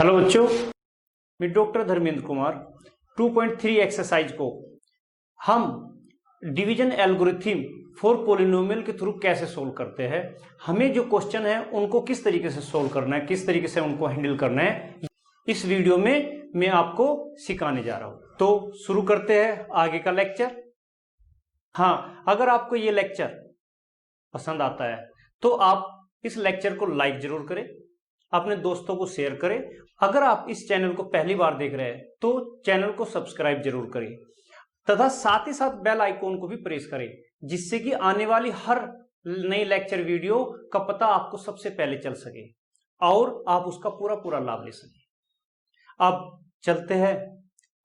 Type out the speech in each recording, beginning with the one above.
Hello बच्चों, मैं doctor Dharmendra Kumar 2.3 exercise को हम डिवीजन एल्गोरिथम फॉर पॉलिनोमियल के थ्रू कैसे सोल्व करते हैं, हमें जो क्वेश्चन है उनको किस तरीके से सोल्व करना है, किस तरीके से उनको हैंडल करना है, इस वीडियो में मैं आपको सिखाने जा रहा हूं। तो शुरू करते हैं आगे का लेक्चर। हाँ, अगर आपको ये लेक्चर पसंद आता है तो आप इस लेक्चर को लाइक जरूर करें, अपने दोस्तों को शेयर करें। अगर आप इस चैनल को पहली बार देख रहे हैं तो चैनल को सब्सक्राइब जरूर करें तथा साथ ही साथ बेल आइकॉन को भी प्रेस करें, जिससे कि आने वाली हर नई लेक्चर वीडियो का पता आपको सबसे पहले चल सके और आप उसका पूरा पूरा लाभ ले सके। अब चलते हैं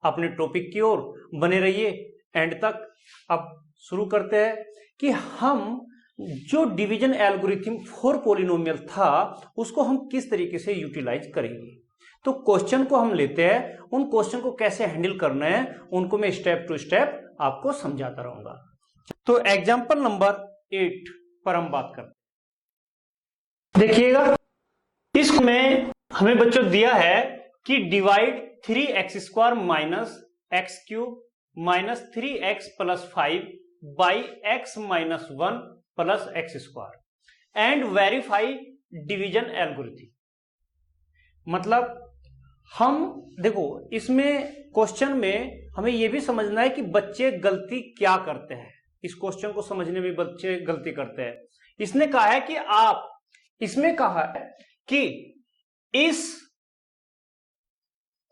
अपने टॉपिक की ओर, बने रहिए एंड तक। अब शुरू करते हैं कि हम जो डिवीजन एल्गोरिथम फॉर पॉलिनोमियल था उसको हम किस तरीके से यूटिलाइज करेंगे। तो क्वेश्चन को हम लेते हैं, उन क्वेश्चन को कैसे हैंडल करना है उनको मैं स्टेप टू स्टेप आपको समझाता रहूंगा। तो एग्जांपल नंबर 8 पर हम बात करते हैं। देखिएगा, इसमें हमें बच्चों दिया है कि divide 3x² minus x cube minus 3x + 5 by x - 1 plus x² and verify division algorithm. मतलब हम देखो, इसमें क्वेश्चन में हमें यह भी समझना है कि बच्चे गलती क्या करते हैं। इस क्वेश्चन को समझने में बच्चे गलती करते हैं। इसने कहा है कि आप, इसमें कहा है कि इस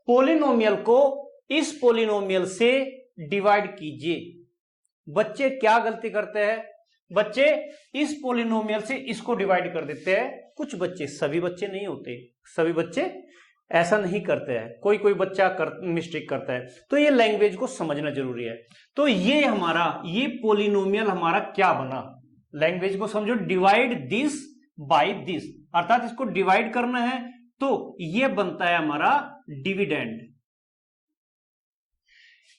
पॉलिनोमियल को इस पॉलिनोमियल से डिवाइड कीजिए। बच्चे क्या गलती करते हैं? बच्चे इस पॉलिनोमियल से इसको डिवाइड कर देते हैं। कुछ बच्चे, सभी बच्चे नहीं होते, सभी बच्चे ऐसा नहीं करते हैं, कोई कोई बच्चा मिस्टेक करता है। तो ये लैंग्वेज को समझना जरूरी है। तो ये हमारा ये पॉलिनोमियल हमारा क्या बना, लैंग्वेज को समझो। डिवाइड दिस बाय दिस, अर्थात इसको डिवाइड करना है तो ये बनता है हमारा डिविडेंड।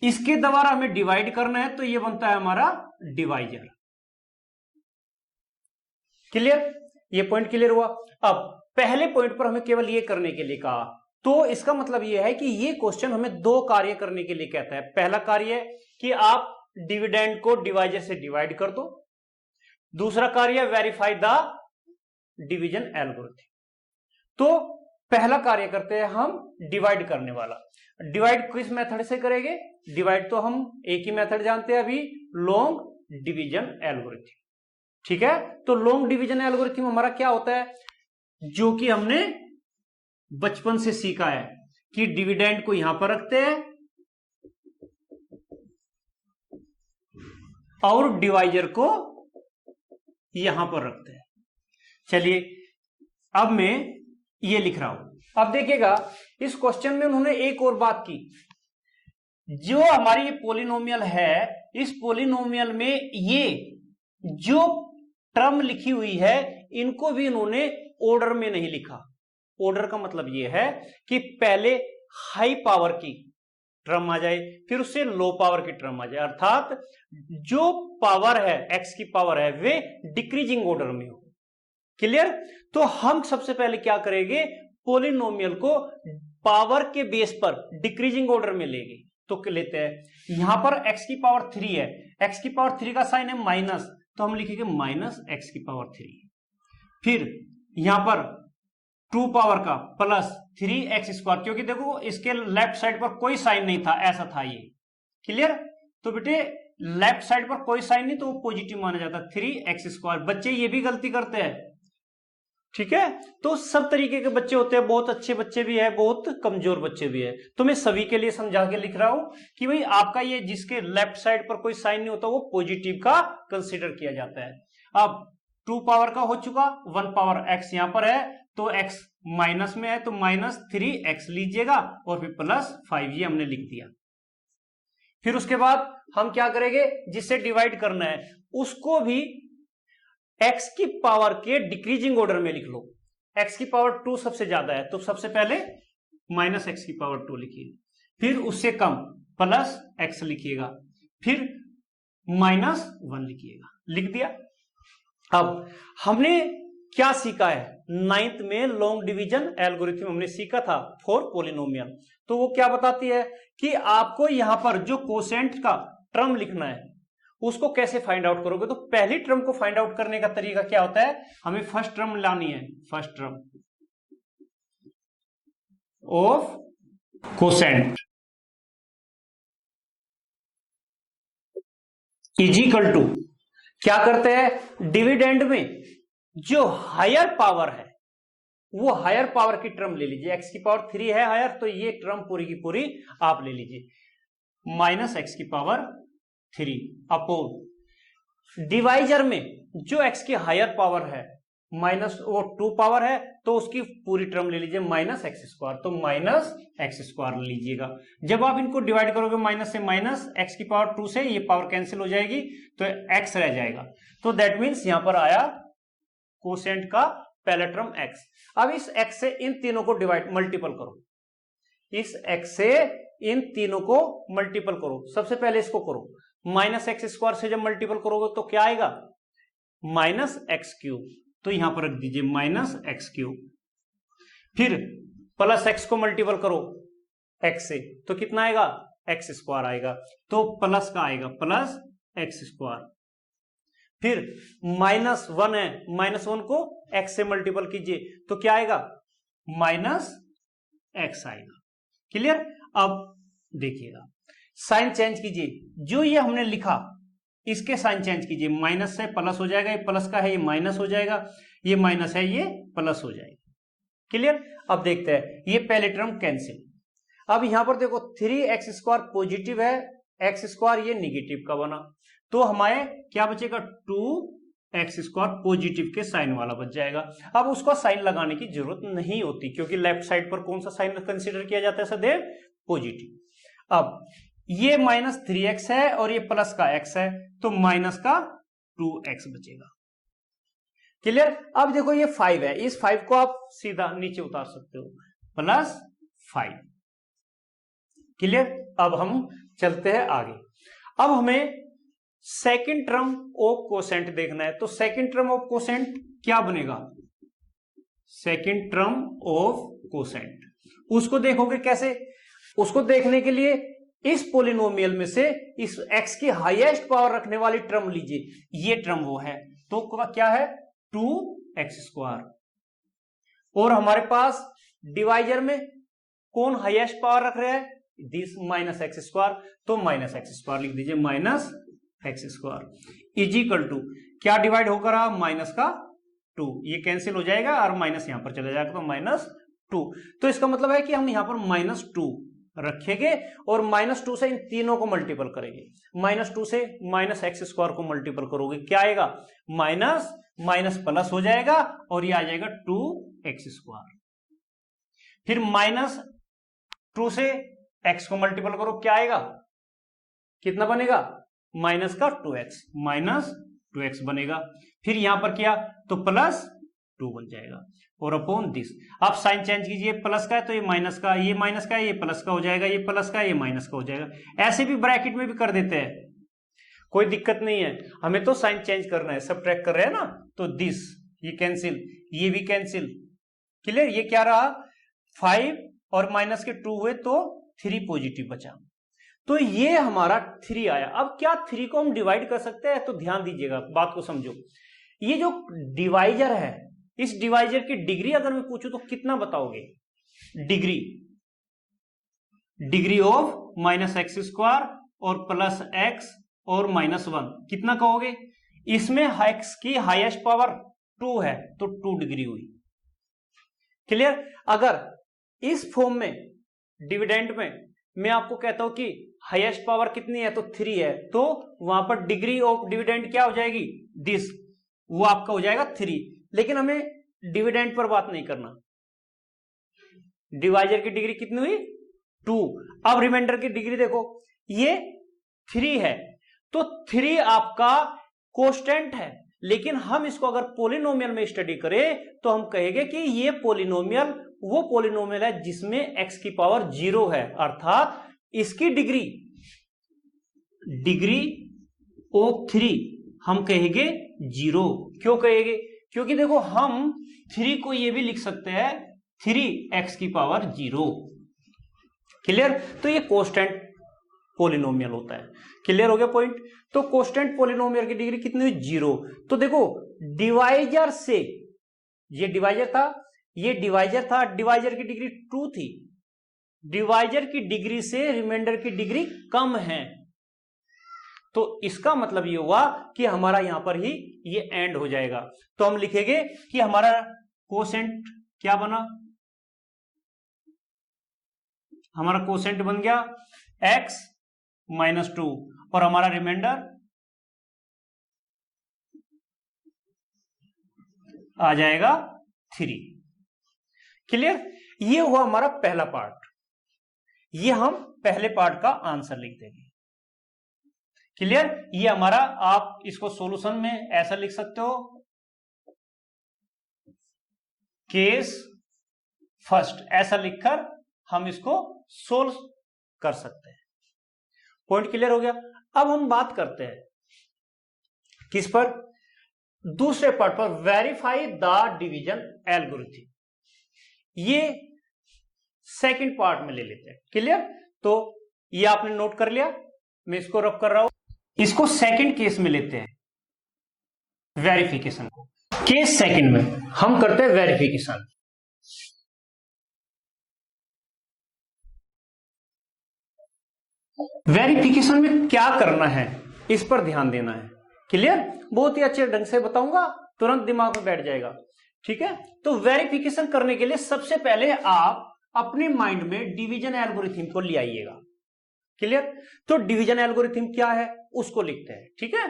इसके द्वारा हमें डिवाइड करना है तो ये बनता है हमारा डिवाइजर। क्लियर? ये पॉइंट क्लियर हुआ। अब पहले पॉइंट पर हमें केवल ये करने के लिए कहा, तो इसका मतलब ये है कि ये क्वेश्चन हमें दो कार्य करने के लिए कहता है। पहला कार्य है कि आप डिविडेंड को डिवाइजर से डिवाइड कर दो। दूसरा कार्य है वेरीफाई द डिवीजन एल्गोरिथम। तो पहला कार्य करते हैं हम डिवाइड करने वाला। डिवाइड किस मेथड से करेंगे? डिवाइड तो हम एक ही मेथड जानते हैं अभी, लॉन्ग डिवीजन एल्गोरिथम। ठीक है, तो लॉन्ग डिवीजन एल्गोरिथम हमारा क्या होता है, जो कि हमने बचपन से सीखा है कि डिविडेंड को यहां पर रखते हैं और डिवाइजर को यहां पर रखते हैं। चलिए, अब मैं ये लिख रहा हूं। अब देखिएगा, इस क्वेश्चन में उन्होंने एक और बात की। जो हमारी ये पॉलिनोमियल है, इस पॉलिनोमियल में ये जो टर्म लिखी हुई है इनको भी इन्होंने ऑर्डर में नहीं लिखा। ऑर्डर का मतलब ये है कि पहले हाई पावर की टर्म आ जाए, फिर उससे लो पावर की टर्म आ जाए, अर्थात जो पावर है, एक्स की पावर है, वे डिक्रीजिंग ऑर्डर में हो। क्लियर? तो हम सबसे पहले क्या करेंगे, पॉलिनोमियल को पावर के बेस पर डिक्रीजिंग ऑर्डर में लेंगे। तो लेते हैं, यहां पर x की पावर 3 है, x की पावर 3 का साइन है माइनस, तो हम लिखेंगे माइनस x की पावर 3। फिर यहां पर 2 पावर का प्लस 3x², क्योंकि देखो इसके लेफ्ट साइड पर कोई साइन नहीं था, ऐसा था ये। क्लियर? तो बेटे लेफ्ट साइड पर कोई साइन नहीं तो वो पॉजिटिव माना जाता, 3x²। बच्चे ये भी गलती करते हैं। ठीक है, तो सब तरीके के बच्चे होते हैं, बहुत अच्छे बच्चे भी है, बहुत कमजोर बच्चे भी है। तो मैं सभी के लिए समझा के लिख रहा हूं कि भाई आपका ये जिसके लेफ्ट साइड पर कोई साइन नहीं होता वो पॉजिटिव का कंसीडर किया जाता है। अब 2 पावर का हो चुका, 1 पावर x यहां पर है, तो x माइनस में है तो माइनस 3x लीजिएगा और फिर प्लस 5, ये हमने लिख दिया। फिर उसके बाद हम क्या करेंगे, जिससे डिवाइड करना है उसको भी x की पावर के डिक्रीजिंग ऑर्डर में लिख लो। x की पावर 2 सबसे ज्यादा है, तो सबसे पहले माइनस x की पावर 2 लिखिए, फिर उससे कम प्लस x लिखिएगा, फिर माइनस 1 लिखिएगा। लिख दिया। अब हमने क्या सीखा है? 9th में लॉन्ग डिवीजन एल्गोरिथम हमने सीखा था फॉर पॉलिनोमियल। तो वो क्या बताती है कि आपको यहां पर जो कोसेंट का टर्म लिखना है उसको कैसे फाइंड आउट करोगे। तो पहली टर्म को फाइंड आउट करने का तरीका क्या होता है, हमें फर्स्ट टर्म लानी है, first term of quotient is equal to, क्या करते हैं, डिविडेंड में जो हायर पावर है वो हायर पावर की टर्म ले लीजिए। x की पावर 3 है हायर, तो ये टर्म पूरी की पूरी आप ले लीजिए, माइनस एक्स की पावर 3 अपॉन डिवाइजर में जो x की हायर पावर है माइनस वो 2 पावर है तो उसकी पूरी टर्म ले लीजिए माइनस एक्स स्क्वायर, तो माइनस एक्स स्क्वायर लीजिएगा। जब आप इनको डिवाइड करोगे माइनस से माइनस, एक्स की पावर 2 से ये पावर कैंसिल हो जाएगी तो x रह जाएगा। तो दैट मीन्स यहां पर आया कोसेंट का पहला टर्म x। अब इस x से इन तीनों को डिवाइड मल्टीपल करो, इस x से इन तीनों को मल्टीपल करो। सबसे पहले इसको करो, माइनस एक्स स्क्वायर से जब मल्टीपल करोगे तो क्या आएगा, माइनस एक्स क्यूब, तो यहां पर रख दीजिए माइनस एक्स क्यूब। फिर प्लस एक्स को मल्टीपल करो एक्स से तो कितना आएगा, एक्स स्क्वायर आएगा, तो प्लस का आएगा प्लस एक्स स्क्वायर। फिर माइनस 1 है, माइनस 1 को एक्स से मल्टीपल कीजिए तो क्या आएगा, माइनस एक्स आएगा। क्लियर। अब देखिएगा साइन चेंज कीजिए, जो ये हमने लिखा इसके साइन चेंज कीजिए, माइनस से प्लस हो जाएगा, ये प्लस का है ये माइनस हो जाएगा, ये माइनस है ये प्लस हो जाएगा। क्लियर। अब देखते हैं, ये पहले टर्म कैंसिल। अब यहां पर देखो 3x स्क्वायर पॉजिटिव है, एक्स स्क्वायर ये निगेटिव का बना, तो हमारे क्या बचेगा, 2x स्क्वायर पॉजिटिव के साइन वाला बच जाएगा। अब उसको साइन लगाने की जरूरत नहीं होती क्योंकि लेफ्ट साइड पर कौन सा साइन कंसीडर किया जाता है सदैव, पॉजिटिव। अब ये माइनस 3x है और ये प्लस का x है, तो माइनस का 2x बचेगा। क्लियर। अब देखो ये 5 है, इस 5 को आप सीधा नीचे उतार सकते हो, प्लस 5। क्लियर। अब हम चलते हैं आगे। अब हमें सेकंड टर्म ऑफ कोसेंट देखना है, तो सेकंड टर्म ऑफ कोसेंट क्या बनेगा, सेकंड टर्म ऑफ कोसेंट उसको देखोगे कैसे, उसको देखने के लिए इस पोलिनोमियल में से इस x की हाईएस्ट पावर रखने वाली टर्म लीजिए, ये टर्म वो है, तो क्या है 2x स्क्वायर। और हमारे पास डिवाइजर में कौन हाईएस्ट पावर रख रहे हैं, दिस माइनस एक्स स्क्वायर, तो माइनस एक्स स्क्वायर लिख दीजिए, minus x square is equal to क्या डिवाइड होकर रहा, माइनस का 2, ये कैंसिल हो जाएगा और माइनस यहां पर चला जाएगा तो माइनस 2। तो इसका मतलब है कि हम यहां पर माइनस 2 रखेंगे और माइनस 2 से इन तीनों को मल्टीपल करेंगे, माइनस 2 से माइनस एक्स स्क्वायर को मल्टीपल करोगे क्या आएगा, माइनस माइनस प्लस हो जाएगा और ये आ जाएगा 2x स्क्वायर। फिर माइनस 2 से x को मल्टीपल करो क्या आएगा, कितना बनेगा, माइनस का 2x, माइनस 2x बनेगा। फिर यहां पर किया तो प्लस 2 बन जाएगा और अपॉन दिस। आप साइन चेंज कीजिए, प्लस का है तो ये माइनस का, ये माइनस का है ये प्लस का हो जाएगा, ये प्लस का है ये माइनस का हो जाएगा। ऐसे भी ब्रैकेट में भी कर देते हैं, कोई दिक्कत नहीं है, हमें तो साइन चेंज करना है, सबट्रैक्ट कर रहे हैं ना, तो दिस ये कैंसिल, ये भी कैंसिल। क्लियर। ये क्या रहा, 5 और माइनस के 2 हुए तो 3 पॉजिटिव बचा, तो ये हमारा 3 आया। अब क्या 3 को हम डिवाइड कर सकते हैं, तो ध्यान दीजिएगा, बात को समझो। ये जो डिवाइजर है, इस डिवाइजर की डिग्री अगर मैं पूछूं तो कितना बताओगे, degree, degree of minus x square और प्लस एक्स और माइनस 1 कितना कहोगे, इसमें x की हाईएस्ट पावर 2 है तो 2 डिग्री हुई। क्लियर। अगर इस फॉर्म में डिविडेंड में मैं आपको कहता हूं कि हाईएस्ट पावर कितनी है तो 3 है, तो वहां पर डिग्री ऑफ डिविडेंड क्या हो जाएगी, दिस, वो आपका हो जाएगा 3। लेकिन हमें डिविडेंड पर बात नहीं करना, डिवाइजर की डिग्री कितनी हुई 2। अब रिमाइंडर की डिग्री देखो, ये 3 है तो 3 आपका कांस्टेंट है, लेकिन हम इसको अगर पॉलिनोमियल में स्टडी करें तो हम कहेंगे कि ये पॉलिनोमियल वो पॉलिनोमियल है जिसमें x की पावर 0 है, अर्थात इसकी डिग्री, डिग्री ऑफ 3 हम कहेंगे 0। क्यों कहेंगे, क्योंकि देखो हम 3 को ये भी लिख सकते हैं 3x⁻0। क्लियर? तो ये कोस्टेंट पोलिनोमियल होता है। क्लियर हो गया पॉइंट? तो कोस्टेंट पोलिनोमियल की डिग्री कितनी हुई? 0। तो देखो डिवाइजर से, ये डिवाइजर था, ये डिवाइजर था, डिवाइजर की डिग्री 2 थी, डिवाइजर की डिग्री से रिमाइंडर की डिग्री कम है, तो इसका मतलब ये हुआ कि हमारा यहां पर ही ये एंड हो जाएगा। तो हम लिखेंगे कि हमारा कोसेंट क्या बना, हमारा कोसेंट बन गया x-2 और हमारा रिमाइंडर आ जाएगा 3। क्लियर? ये हुआ हमारा पहला पार्ट, ये हम पहले पार्ट का आंसर लिख देंगे। क्लियर? ये हमारा, आप इसको सॉल्यूशन में ऐसा लिख सकते हो, केस फर्स्ट, ऐसा लिखकर हम इसको सोल्व कर सकते हैं। पॉइंट क्लियर हो गया? अब हम बात करते हैं किस पर? दूसरे पार्ट पर, वेरीफाई द डिवीजन एल्गोरिथम। ये सेकंड पार्ट में ले लेते हैं। क्लियर? तो ये आपने नोट कर लिया, मैं इसको रफ कर रहा हूं। इसको सेकंड केस में लेते हैं, वेरिफिकेशन को। केस सेकंड में हम करते हैं वेरिफिकेशन। वेरिफिकेशन में क्या करना है, इस पर ध्यान देना है। क्लियर? बहुत ही अच्छे ढंग से बताऊंगा, तुरंत दिमाग में बैठ जाएगा। ठीक है? तो वेरिफिकेशन करने के लिए सबसे पहले आप अपने माइंड में डिवीजन एल्गोरिथम को ले आइएगा। क्लियर? तो डिवीजन एल्गोरिथम क्या है उसको लिखते हैं। ठीक है?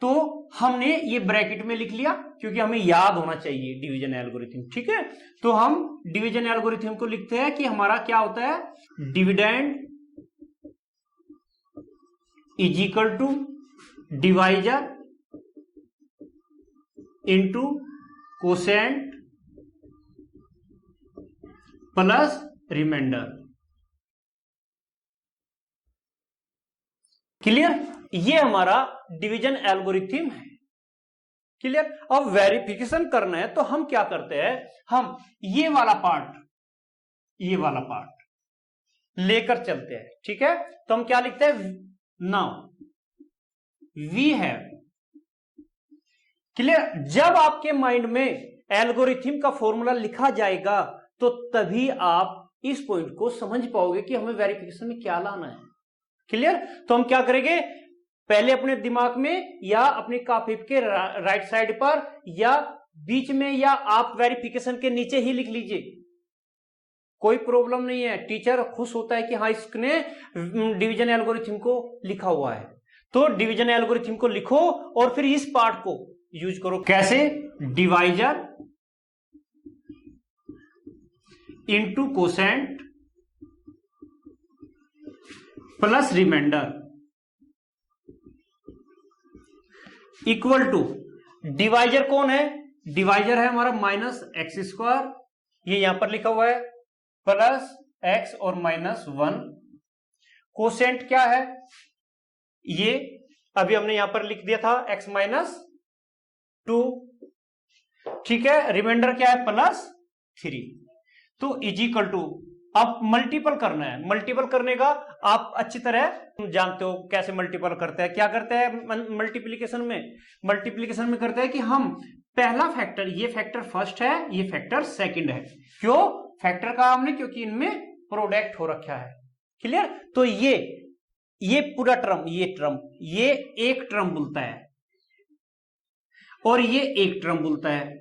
तो हमने ये ब्रैकेट में लिख लिया क्योंकि हमें याद होना चाहिए डिवीजन एल्गोरिथम। ठीक है? तो हम डिवीजन एल्गोरिथम को लिखते हैं कि हमारा क्या होता है, dividend is equal to divisor into quotient plus remainder. Clear? ये हमारा डिवीजन एल्गोरिथम है। क्लियर? अब वेरिफिकेशन करना है तो हम क्या करते हैं, हम ये वाला पार्ट लेकर चलते हैं। ठीक है? तो हम क्या लिखते हैं, नाउ वी हैव। क्लियर? जब आपके माइंड में एल्गोरिथम का फॉर्मूला लिखा जाएगा तो तभी आप इस पॉइंट को समझ पाओगे कि हमें वेरिफिकेशन में क्या लाना है। क्लियर? तो हम क्या करेंगे, पहले अपने दिमाग में या अपनी कॉपी के राइट साइड पर या बीच में, या आप वेरिफिकेशन के नीचे ही लिख लीजिए, कोई प्रॉब्लम नहीं है। टीचर खुश होता है कि हाँ इसने डिवीजन एल्गोरिथम को लिखा हुआ है। तो डिवीजन एल्गोरिथम को लिखो और फिर इस पार्ट को यूज करो। कैसे? Divisor into quotient plus remainder equal to, divisor कौन है, डिवाइजर है हमारा -x², ये यहां पर लिखा हुआ है, प्लस x और -1। कोसेंट क्या है, ये अभी हमने यहां पर लिख दिया था x-2। ठीक है? रिमाइंडर क्या है, +3। तो इज इक्वल टू, अब मल्टीपल करना है। मल्टीपल करने का आप अच्छी तरह जानते हो कैसे मल्टीपल करते हैं। क्या करते हैं मल्टीप्लिकेशन में? मल्टीप्लिकेशन में करते हैं कि हम पहला फैक्टर, ये फैक्टर फर्स्ट है, ये फैक्टर सेकंड है। क्यों फैक्टर कहा हमने? क्योंकि इनमें प्रोडक्ट हो रखा है। क्लियर? तो ये पूरा टर्म, ये एक टर्म बोलता है और ये एक टर्म बोलता है।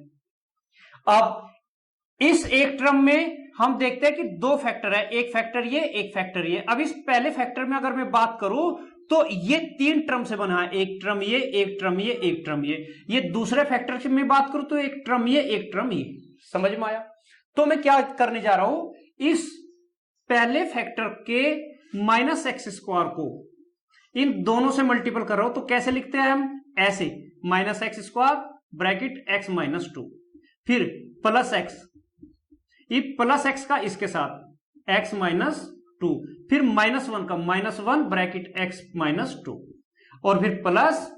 अब इस एक टर्म में हम देखते हैं कि दो फैक्टर है, एक फैक्टर ये, एक फैक्टर ये। अब इस पहले फैक्टर में अगर मैं बात करूं तो ये 3 टर्म से बना है, एक टर्म ये, एक टर्म ये, एक टर्म ये। ये दूसरे फैक्टर से मैं बात करूं तो एक टर्म ये, एक टर्म ये। समझ में आया? तो मैं क्या करने जा रहा हूं, इस पहले फैक्टर के -x² को इन दोनों से मल्टीपल कर रहा हूं। तो कैसे लिखते हैं हम? ऐसे, -x² ब्रैकेट x -2, फिर प्लस x, ये प्लस x का इसके साथ x -2, फिर -1 का -1 ब्रैकेट x -2 और फिर +3।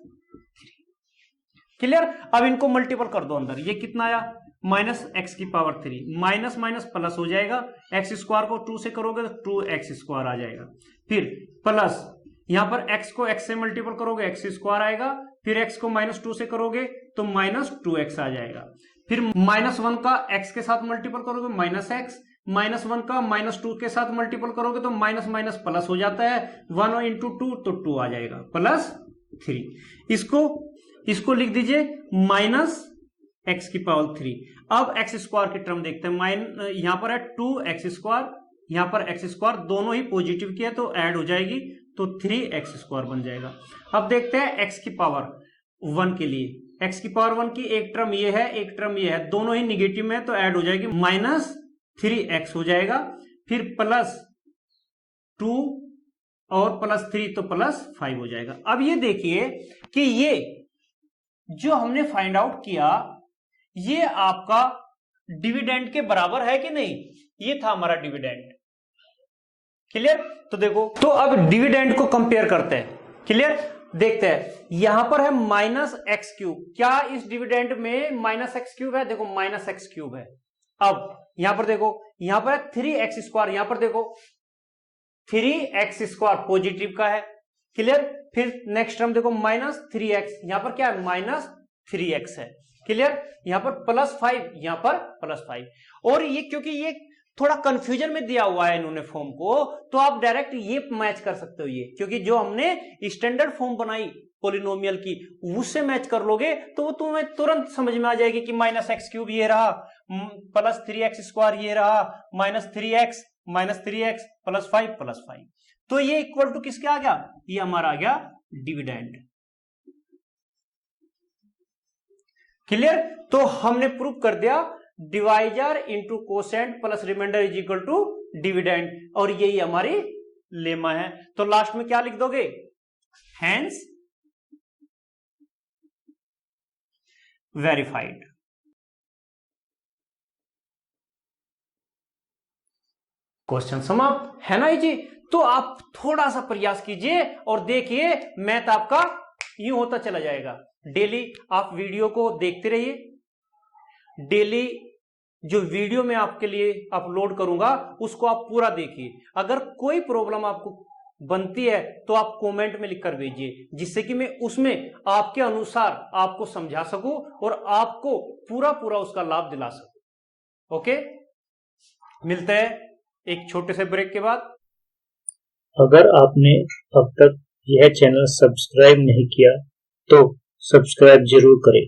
क्लियर। अब इनको मल्टीपल कर दो अंदर, ये कितना आया माइनस एक्स की पावर 3, माइनस माइनस प्लस हो जाएगा, एक्स स्क्वायर को 2 से करोगे तो 2x स्क्वायर आ जाएगा, फिर प्लस यहां पर x को x से मल्टीपल करोगे एक्स स्क्वायर आएगा, फिर x को -2 से करोगे तो -2x आ जाएगा, फिर -1 का x के साथ मल्टीपल करोगे -x, -1 का -2 के साथ मल्टीपल करोगे तो माइनस माइनस प्लस हो जाता है, 1 इंटू 2 तो 2 आ जाएगा +3। इसको लिख दीजिए -x की पावर 3। अब x स्क्वायर की टर्म देखते हैं, यहां पर है 2x स्क्वायर, यहां पर x स्क्वायर दोनों ही पॉजिटिव की है तो ऐड हो जाएगी तो 3x स्क्वायर बन जाएगा। अब देखते हैं x की पावर 1 के लिए, x की पावर 1 की एक टर्म ये है एक टर्म ये है, दोनों ही निगेटिव में है तो ऐड हो जाएगी, -3x हो जाएगा, फिर +2 और +3 तो +5 हो जाएगा। अब ये देखिए कि ये जो हमने फाइंड आउट किया ये आपका डिविडेंड के बराबर है कि नहीं, ये था हमारा डिविडेंड। क्लियर। तो देखो, तो अब डिविडेंड को कंपेयर करते हैं। क्लियर, देखते हैं यहां पर है -x3, क्या इस डिविडेंड में -x3 है? देखो -x3 है। अब यहां पर देखो, यहां पर है 3x स्क्वायर, यहां पर देखो 3x स्क्वायर पॉजिटिव का है। क्लियर। फिर नेक्स्ट टर्म देखो -3x, यहां पर क्या है -3x है। क्लियर। यहां पर +5, यहां पर +5, और ये क्योंकि ये थोड़ा कंफ्यूजन में दिया हुआ है इन्होंने फॉर्म को, तो आप डायरेक्ट ये मैच कर सकते हो ये, क्योंकि जो हमने स्टैंडर्ड फॉर्म बनाई पॉलिनोमियल की उससे मैच कर लोगे तो वो तुम्हें तुरंत समझ में आ जाएगी कि -x3 ये रहा, +3x स्क्वायर ये रहा, -3x +5, तो ये इक्वल टू किसके आ गया? ये हमारा आ गया डिविडेंड। क्लियर। तो हमने प्रूव कर दिया divisor into quotient plus remainder is equal to dividend, और यही हमारी लेमा है। तो लास्ट में क्या लिख दोगे? Hence verified. क्वेश्चन समाप्त है ना जी। तो आप थोड़ा सा प्रयास कीजिए और देखिए मैथ आपका यूं होता चला जाएगा। डेली आप वीडियो को देखते रहिए, डेली जो वीडियो मैं आपके लिए अपलोड करूंगा उसको आप पूरा देखिए। अगर कोई प्रॉब्लम आपको बनती है तो आप कमेंट में लिखकर भेजिए, जिससे कि मैं उसमें आपके अनुसार आपको समझा सकूं और आपको पूरा पूरा उसका लाभ दिला सकूं। ओके, मिलते हैं एक छोटे से ब्रेक के बाद। अगर आपने अब तक यह चैनल सब्सक्राइब नहीं किया तो सब्सक्राइब जरूर करें।